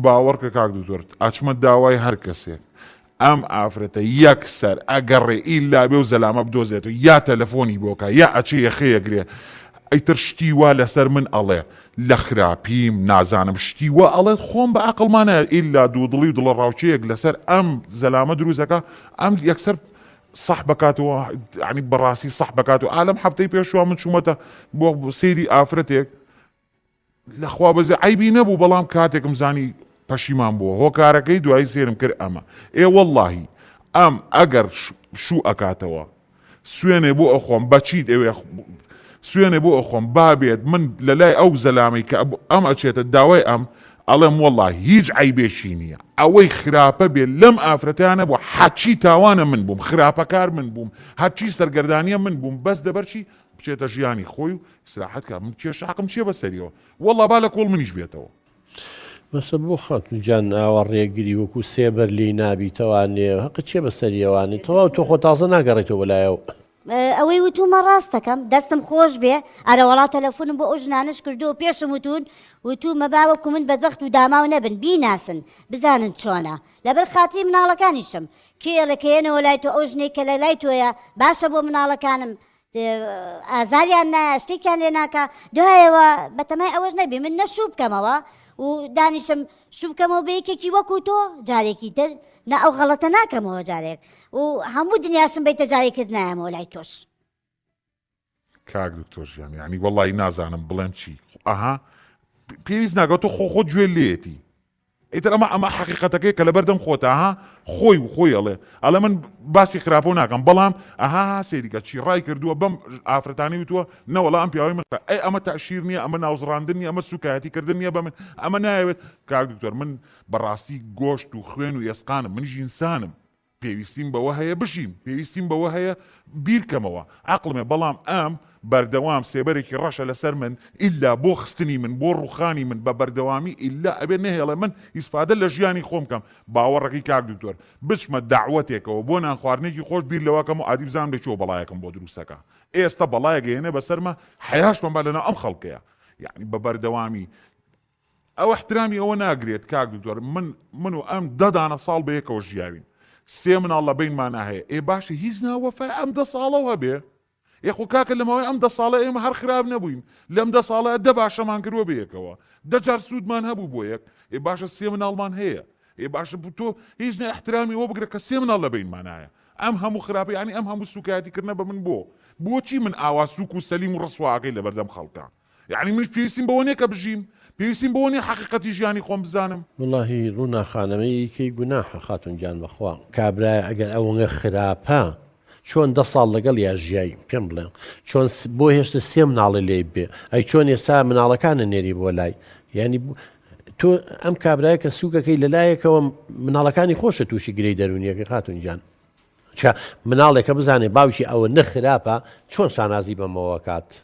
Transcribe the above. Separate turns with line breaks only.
باوەڕکە کاک دکتۆر ئاچمە داوای هەر کەسێک ئەم ئافرەتە یەکسەر ئەگەڕێ ئیلا بێ و زەلامە بدۆزێت و یا تەلەفۆنی بۆکە یا ئەچێ یەخەیەگرێ ئەیتر شتی وا لەسەر من ئەڵێ لە خراپیم نازانم شتی وا ئەڵێ خۆم بە عەقڵمانە ئیلا دوودڵی و دڵە ڕاوچەیەک لەسەر ئەم زەلامە دروستەکە ئەم یەکسەر صح بکاتەوە یعنی بەڕاستی صح بکاتەوە ئالەم هەفتەی پێشوە من چوومەتە بۆ سەیری ئافرەتێک لەخوا بەزێ عیبی نەبوو بەڵام کاتێکم زانی پەشیمان بووە هۆکارەکەی دوایی سێرم کرد ئەمە وەڵڵاهی ئەم ئەگەر شوو ئەکاتەوە سوێنێ بۆ ئەخۆم بەچیت ئەوێ سوێنێ بۆ ئەخۆم بابێت من لە لای ئەو زەلامی کە ئەم ئەچێتە داوای ئەم ئەڵێم وەڵڵاهی هیچ عیبێکی نییە ئەوەی خراپە بێت لەم ئافرەتیانە بۆ حەچی تاوانە من بووم خراپەکار من بووم هەرچی سەرگەردانیە من بووم بەس دەبەرچی بچێتە ژیانی خۆی و استراحەت کە من کێشاقم چیە بەسەریەوە وەڵڵا با لە کۆڵ منیش بێتەوە
بەسە بۆ خەتوجان ئاوا ڕێگیری وەکو سێبەر لی نابیتەوانێ حەقت چێ بەسەریەوانی تەواو تۆ خۆ تازە ناگەڕێتەوە لایەوە
ئەوەی وتومە ڕاستەکەم دەستم خۆش بێ ئەرە وڵات تەلەفۆنم بۆ ئەو ژنانش کردو و پێشم وتومە باوەکو من بەدبەخت و داماو نەبن بیناسن بزانن چۆنە لەبەر خاتی مناڵەکانیشم کێڵەکەێنەوە لای تۆ ئەو ژنێک کە لە لای تۆیە باشە بۆ مناڵەکانم ئازاریان نایە شتێکیان لێ ناکە دوایەوە بەتەمای ئەوەش نەبێ من نەشوو بکەمەوە و دانیشم شوو بکەمەوە بە یەکێکی وەکو تۆ جارێکی تر نە ئەو غەڵەتە ناکەمەوە جارێک و هەموو دنیاشم بەیتە جارێکرد نایەمەوە لای تۆش
کاک دکتۆر ژیان یعنی وەڵڵاهی نازانم بڵێم چی ئەها پێویست ناگات تۆ خۆ گوێ لێتی ئیتر ئەمە حەقیقەتەکەی کە لەبەردەم خۆتە ئەها خۆی ئەڵێ من باسی خراپە و ناکەم بەڵام ئەها سێریکە چی ڕای کردووە بەم ئافرەتانی وتووە نەوەڵا ئەم پیاوەی من ئەمە تەعشیر نییە ئەمە ناوزڕاندن نیە ئەمە سوکایەتیکردن نییە بە من ئەمە نایەوێت کاک دکتۆر من بەڕاستی گۆشت و خوێن و ئێسقانم منیش ئینسانم پێویستیم بەوە هەیە بژیم پێویستیم بەوە هەیە بیرکەمەوە عەقڵمێ بەڵام ئەم بەردەوام سێبەرێکی ڕەشە لەسەر من ئیلا بۆ خستنی من بۆ ڕوخانی من بە بەردەوامی ئیلا ئەبێ نەهێڵە من ئیسفادە لە ژیانی خۆم کەم باوەڕەکەی کاک دکتۆر بچمە داعوەتێکەوە بۆ نانخواردنێکی خۆش بیر لەوەکەم و ئادی بزانم لەکوێ بەڵایەکەم بۆ دروستەکە ئێستا بەڵایەک هێنێ بەسەرمە حەیاشمان با لەناو ئەم خەڵکەیە یعنی بە بەردەوامی ئەو احترامی ئەوە ناگرێت کاک دکتۆر من و ئەم دەدانە ساڵ بە یەکەوە ژیاوین سێ مناڵ لە بینمانە هەیە باشە هیچ ناوەفای ئەم 10 ساڵەوە بێ یەخۆ کاکە لەمەوەی ئەم 10 ساڵە ئێمە هەر خراپ نەبووین لەم 10 ساڵە 10 باشەمان کردووە بە یەکەوە 10 جار سوودمان هەبوو بۆ یەک باشە سێ مناڵمان هەیە باشە تۆ هیچ نە احترامی وە بگرە کە سێ مناڵ لە بینمانایە ئەم هەموو خراپە یعنی ئەم هەموو سوکایەتیکردنە بە من بۆچی من ئاوا سووک و سەلیم و ڕسواکەی لەبەردەم خەڵکە یعنی منش پێویستیم بەوە نییە کە بژیم پێویستیم بۆ نیە حەقیقەتی ژیانی خۆم بزانم
وڵاهی ڕووناخانەمەیەکی گوناحە خاتون گیان بەخوا کابرای ئەگەر ئەوەنگە خراپە چۆن 10 ساڵ لەگەڵ یا ژیایی پێم بڵێن چۆن بۆ هێشتا سێ مناڵی لێ بێ ئەی چۆن ئێستا مناڵەکانە نێری بۆ لای یعنی تۆ ئەم کابرایە کە سووکەکەی لەلایەکەوە مناڵەکانی خۆشە تووشی گرەی دەرونیەکە خاتون گیان مناڵێکە بزانێ باوکی ئەوە نەخراپە چۆن شانازی بەمەوە کات